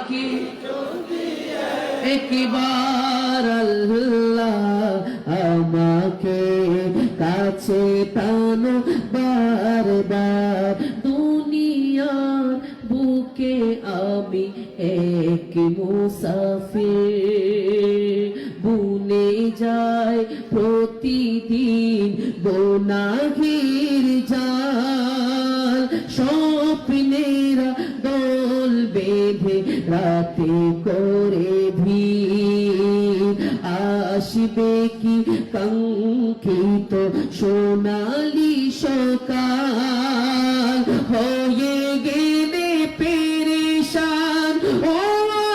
ডাকি একবার আল্লাহ আমাকে কাছে টানো বারবার দুনিয়ার বুকে আমি এক মুসাফির বুনে যায় প্রতিদিন গুনাহের জাল স্বপ্নেরা দল বেঁধে রাতে করে ভিড় আসবে কি কাঙ্ক্ষিত সোনালি সকাল হয়ে গেলে পেরেশান ও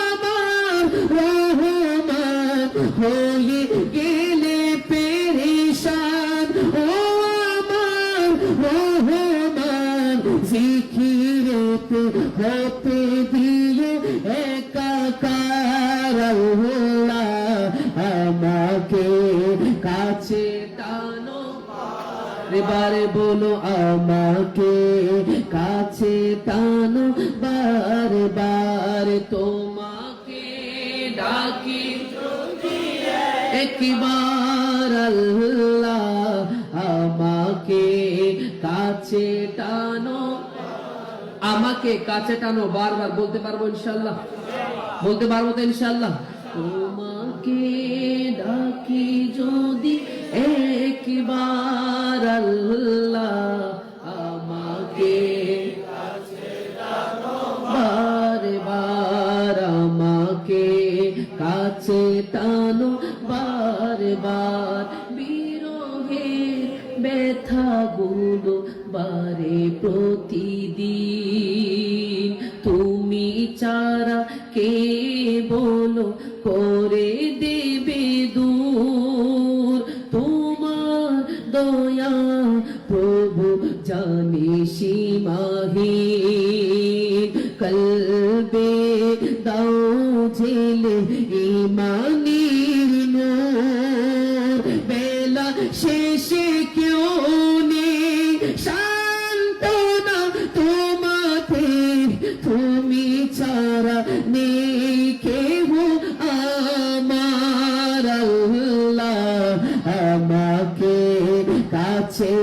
আমার রহমান হয়ে গেলে পেরেশান ও আমার রহমান জিকিরেতে হতে দিয়ে একাকার আল্লাহ আমাকে কাছে টানো এবারে বলো আমাকে কাছে টানো বারবার তোমাকে ডাকি একবার আল্লাহ আমাকে কাছে টানো আমাকে কাছে টানো বারবার বলতে পারবো ইনশাআল্লাহ বলতে পারবো তো ইনশাআল্লাহ তোমাকে ডাকি যদি একবার আল্লাহ আমাকে কাছে টানো বারবার আমাকে কাছে টানো বারবার বিরহের ব্যথাগুলো বারে প্রতিদিন তুমি চারা কে বলো করে দেবে দূর তোমার দয়া প্রভু জানে সীমাহীন কলবে দাও জেলে ইমানের নূর বেলা শেষে কেউ নেই সান্ত্বনা তোমাদের তুমি ছাড়া নেই কেহ আমার আল্লাহ আমাকে কাছে